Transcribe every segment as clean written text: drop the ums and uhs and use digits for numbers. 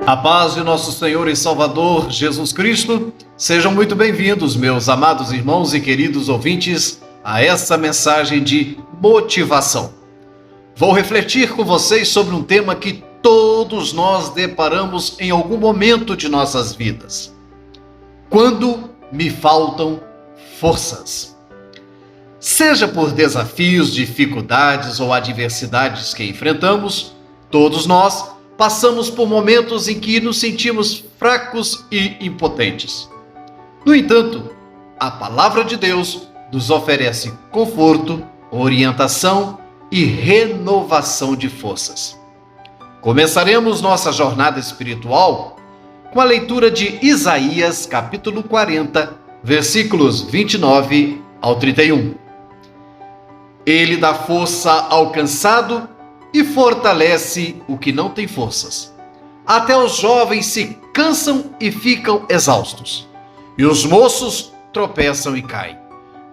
A paz de nosso Senhor e Salvador Jesus Cristo, sejam muito bem-vindos, meus amados irmãos e queridos ouvintes, a essa mensagem de motivação. Vou refletir com vocês sobre um tema que todos nós deparamos em algum momento de nossas vidas. Quando me faltam forças. Seja por desafios, dificuldades ou adversidades que enfrentamos, todos nós passamos por momentos em que nos sentimos fracos e impotentes. No entanto, a palavra de Deus nos oferece conforto, orientação e renovação de forças. Começaremos nossa jornada espiritual com a leitura de Isaías, capítulo 40, versículos 29 ao 31. Ele dá força ao cansado e fortalece o que não tem forças. Até os jovens se cansam e ficam exaustos, e os moços tropeçam e caem.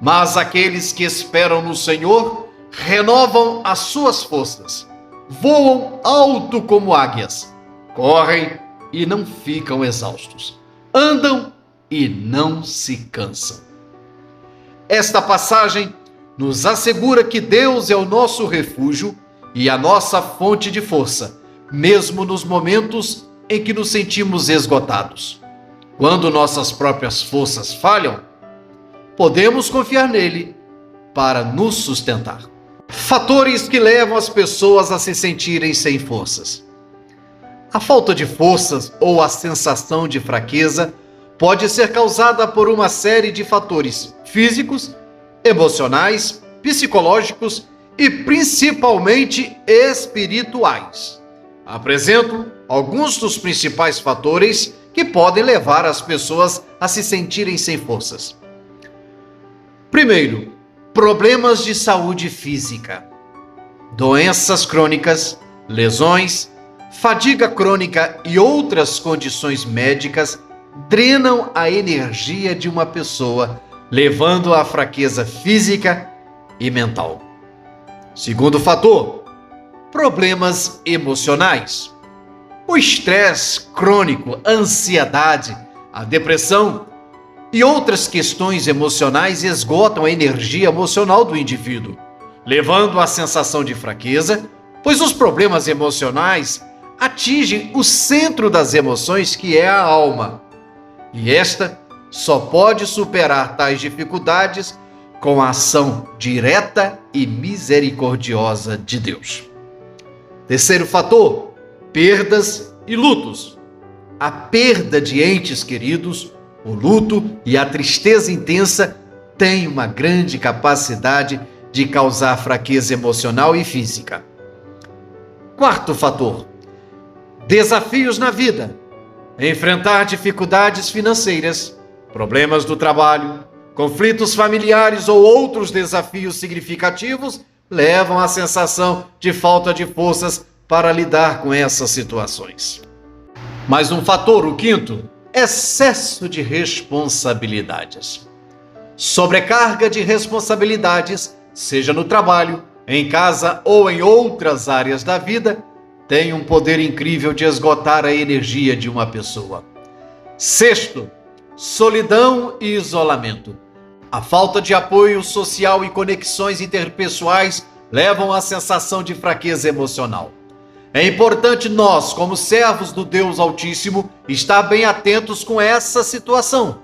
Mas aqueles que esperam no Senhor renovam as suas forças, voam alto como águias, correm e não ficam exaustos, andam e não se cansam. Esta passagem nos assegura que Deus é o nosso refúgio e a nossa fonte de força, mesmo nos momentos em que nos sentimos esgotados. Quando nossas próprias forças falham, podemos confiar nele para nos sustentar. Fatores que levam as pessoas a se sentirem sem forças. A falta de forças ou a sensação de fraqueza pode ser causada por uma série de fatores físicos, emocionais, psicológicos e principalmente espirituais. Apresento alguns dos principais fatores que podem levar as pessoas a se sentirem sem forças. Primeiro, problemas de saúde física. Doenças crônicas, lesões, fadiga crônica e outras condições médicas drenam a energia de uma pessoa, levando à fraqueza física e mental. Segundo fator, problemas emocionais. O estresse crônico, a ansiedade, a depressão e outras questões emocionais esgotam a energia emocional do indivíduo, levando à sensação de fraqueza, pois os problemas emocionais atingem o centro das emoções, que é a alma. E esta só pode superar tais dificuldades com a ação direta e misericordiosa de Deus. Terceiro fator, perdas e lutos. A perda de entes queridos, o luto e a tristeza intensa têm uma grande capacidade de causar fraqueza emocional e física. Quarto fator, desafios na vida. Enfrentar dificuldades financeiras, problemas do trabalho, conflitos familiares ou outros desafios significativos levam à sensação de falta de forças para lidar com essas situações. Mais um fator, o quinto, excesso de responsabilidades. Sobrecarga de responsabilidades, seja no trabalho, em casa ou em outras áreas da vida, tem um poder incrível de esgotar a energia de uma pessoa. Sexto, solidão e isolamento. A falta de apoio social e conexões interpessoais levam à sensação de fraqueza emocional. É importante nós, como servos do Deus Altíssimo, estar bem atentos com essa situação.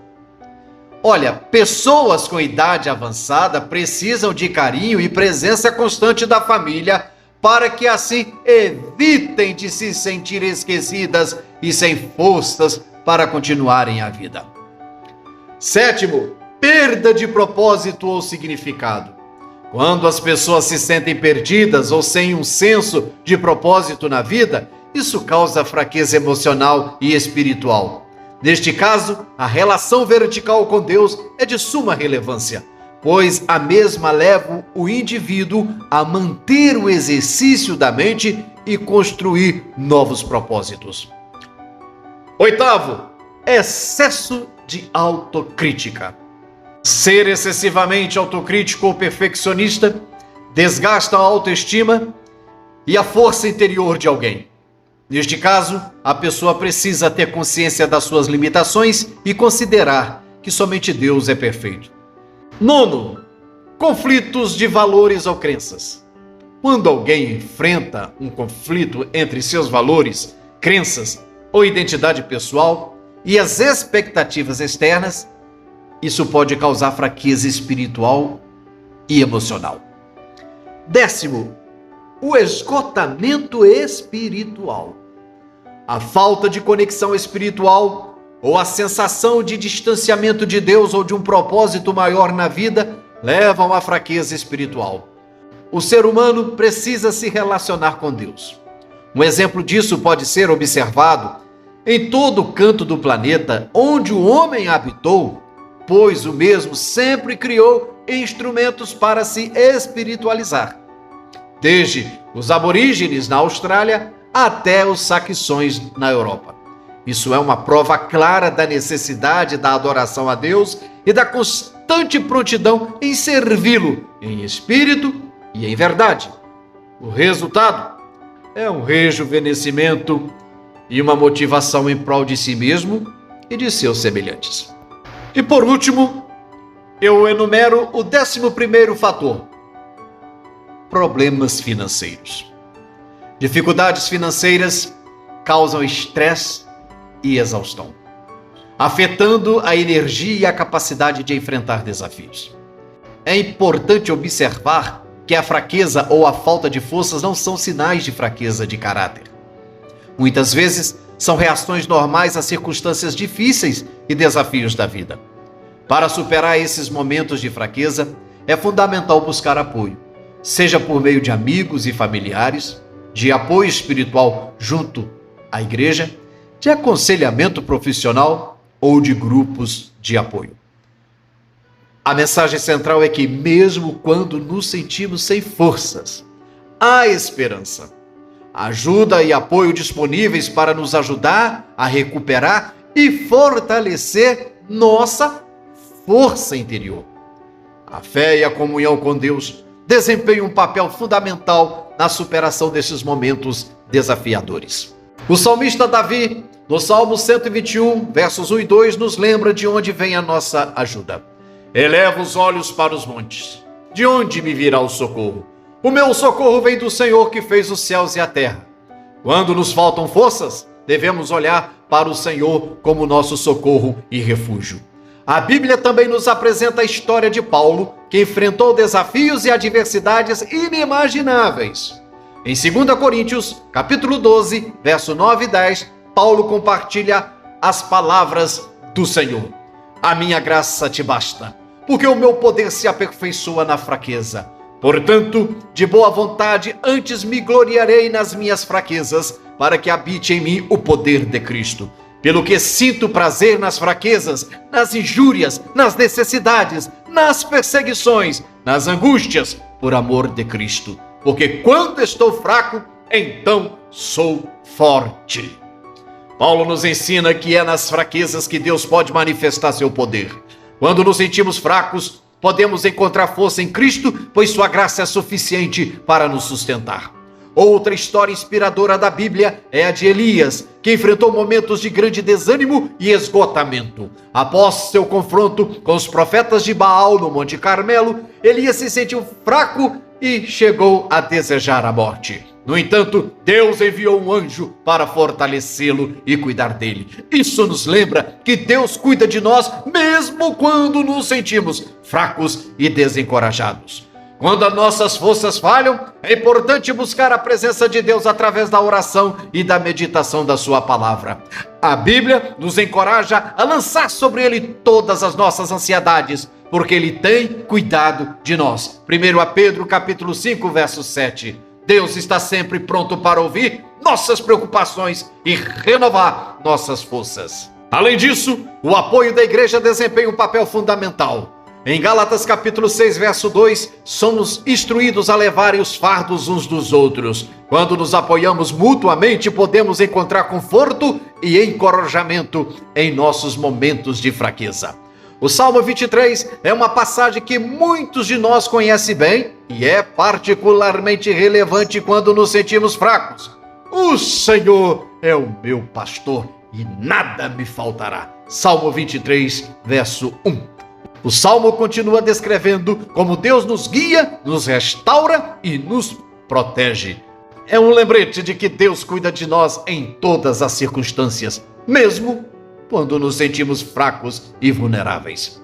Olha, pessoas com idade avançada precisam de carinho e presença constante da família para que assim evitem de se sentir esquecidas e sem forças para continuarem a vida. Sétimo, perda de propósito ou significado. Quando as pessoas se sentem perdidas ou sem um senso de propósito na vida, isso causa fraqueza emocional e espiritual. Neste caso, a relação vertical com Deus é de suma relevância, pois a mesma leva o indivíduo a manter o exercício da mente e construir novos propósitos. Oitavo, excesso de autocrítica. Ser excessivamente autocrítico ou perfeccionista desgasta a autoestima e a força interior de alguém. Neste caso, a pessoa precisa ter consciência das suas limitações e considerar que somente Deus é perfeito. 9. Conflitos de valores ou crenças. Quando alguém enfrenta um conflito entre seus valores, crenças ou identidade pessoal e as expectativas externas, isso pode causar fraqueza espiritual e emocional. 10. O esgotamento espiritual. A falta de conexão espiritual ou a sensação de distanciamento de Deus ou de um propósito maior na vida levam à fraqueza espiritual. O ser humano precisa se relacionar com Deus. Um exemplo disso pode ser observado em todo canto do planeta onde o homem habitou, pois o mesmo sempre criou instrumentos para se espiritualizar. Desde os aborígenes na Austrália até os saxões na Europa. Isso é uma prova clara da necessidade da adoração a Deus e da constante prontidão em servi-lo em espírito e em verdade. O resultado é um rejuvenescimento e uma motivação em prol de si mesmo e de seus semelhantes. E por último, eu enumero o 11º fator: problemas financeiros. Dificuldades financeiras causam estresse e exaustão, afetando a energia e a capacidade de enfrentar desafios. É importante observar que a fraqueza ou a falta de forças não são sinais de fraqueza de caráter. Muitas vezes são reações normais a circunstâncias difíceis e desafios da vida. Para superar esses momentos de fraqueza, é fundamental buscar apoio, seja por meio de amigos e familiares, de apoio espiritual junto à igreja, de aconselhamento profissional ou de grupos de apoio. A mensagem central é que, mesmo quando nos sentimos sem forças, há esperança, ajuda e apoio disponíveis para nos ajudar a recuperar e fortalecer nossa força interior. A fé e a comunhão com Deus desempenham um papel fundamental na superação desses momentos desafiadores. O salmista Davi, no Salmo 121, versos 1 e 2, nos lembra de onde vem a nossa ajuda. Eleva os olhos para os montes. De onde me virá o socorro? O meu socorro vem do Senhor que fez os céus e a terra. Quando nos faltam forças, devemos olhar para o Senhor como nosso socorro e refúgio. A Bíblia também nos apresenta a história de Paulo, que enfrentou desafios e adversidades inimagináveis. Em 2 Coríntios, capítulo 12, verso 9 e 10, Paulo compartilha as palavras do Senhor. A minha graça te basta, porque o meu poder se aperfeiçoa na fraqueza. Portanto, de boa vontade, antes me gloriarei nas minhas fraquezas, para que habite em mim o poder de Cristo. Pelo que sinto prazer nas fraquezas, nas injúrias, nas necessidades, nas perseguições, nas angústias, por amor de Cristo. Porque quando estou fraco, então sou forte. Paulo nos ensina que é nas fraquezas que Deus pode manifestar seu poder. Quando nos sentimos fracos, podemos encontrar força em Cristo, pois sua graça é suficiente para nos sustentar. Outra história inspiradora da Bíblia é a de Elias, que enfrentou momentos de grande desânimo e esgotamento. Após seu confronto com os profetas de Baal no Monte Carmelo, Elias se sentiu fraco e chegou a desejar a morte. No entanto, Deus enviou um anjo para fortalecê-lo e cuidar dele. Isso nos lembra que Deus cuida de nós mesmo quando nos sentimos fracos e desencorajados. Quando as nossas forças falham, é importante buscar a presença de Deus através da oração e da meditação da sua palavra. A Bíblia nos encoraja a lançar sobre ele todas as nossas ansiedades, porque ele tem cuidado de nós. 1 Pedro capítulo 5, verso 7. Deus está sempre pronto para ouvir nossas preocupações e renovar nossas forças. Além disso, o apoio da igreja desempenha um papel fundamental. Em Gálatas capítulo 6, verso 2, somos instruídos a levarem os fardos uns dos outros. Quando nos apoiamos mutuamente, podemos encontrar conforto e encorajamento em nossos momentos de fraqueza. O Salmo 23 é uma passagem que muitos de nós conhecem bem e é particularmente relevante quando nos sentimos fracos. O Senhor é o meu pastor e nada me faltará. Salmo 23, verso 1. O Salmo continua descrevendo como Deus nos guia, nos restaura e nos protege. É um lembrete de que Deus cuida de nós em todas as circunstâncias, mesmo quando nos sentimos fracos e vulneráveis.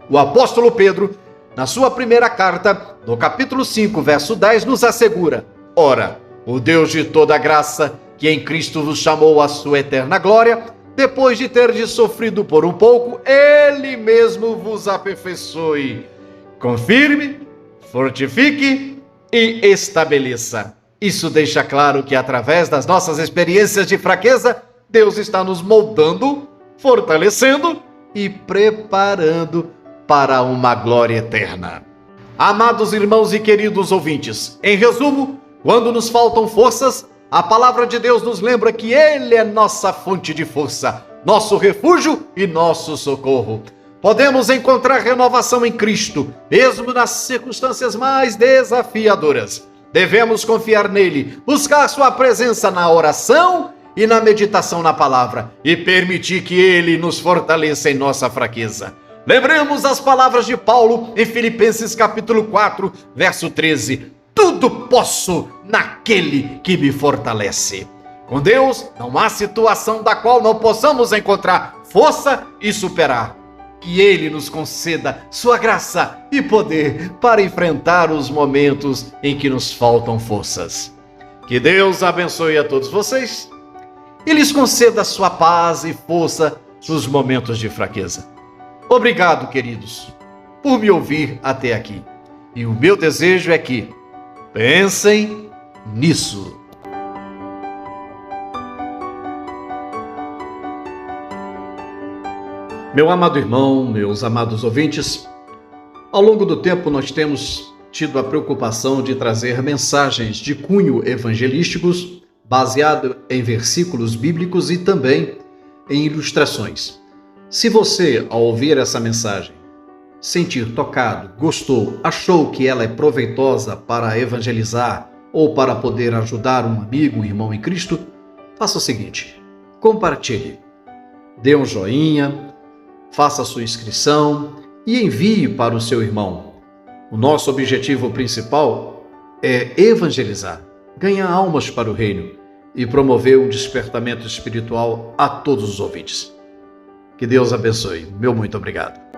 O apóstolo Pedro, na sua primeira carta, no capítulo 5, verso 10, nos assegura: ora, o Deus de toda graça, que em Cristo vos chamou à sua eterna glória, depois de terdes sofrido por um pouco, Ele mesmo vos aperfeiçoe, confirme, fortifique e estabeleça. Isso deixa claro que através das nossas experiências de fraqueza, Deus está nos moldando, fortalecendo e preparando para uma glória eterna. Amados irmãos e queridos ouvintes, em resumo, quando nos faltam forças, a palavra de Deus nos lembra que Ele é nossa fonte de força, nosso refúgio e nosso socorro. Podemos encontrar renovação em Cristo, mesmo nas circunstâncias mais desafiadoras. Devemos confiar nele, buscar sua presença na oração e na meditação na palavra e permitir que ele nos fortaleça em nossa fraqueza. Lembremos as palavras de Paulo em Filipenses capítulo 4, verso 13. Tudo posso naquele que me fortalece. Com Deus, não há situação da qual não possamos encontrar força e superar. Que Ele nos conceda sua graça e poder para enfrentar os momentos em que nos faltam forças. Que Deus abençoe a todos vocês e lhes conceda sua paz e força nos momentos de fraqueza. Obrigado, queridos, por me ouvir até aqui. E o meu desejo é que pensem nisso. Meu amado irmão, meus amados ouvintes, ao longo do tempo nós temos tido a preocupação de trazer mensagens de cunho evangelísticos baseado em versículos bíblicos e também em ilustrações. Se você, ao ouvir essa mensagem, sentir tocado, gostou, achou que ela é proveitosa para evangelizar ou para poder ajudar um amigo, um irmão em Cristo, faça o seguinte: compartilhe, dê um joinha, faça sua inscrição e envie para o seu irmão. O nosso objetivo principal é evangelizar, ganhar almas para o reino e promover um despertamento espiritual a todos os ouvintes. Que Deus abençoe. Meu muito obrigado.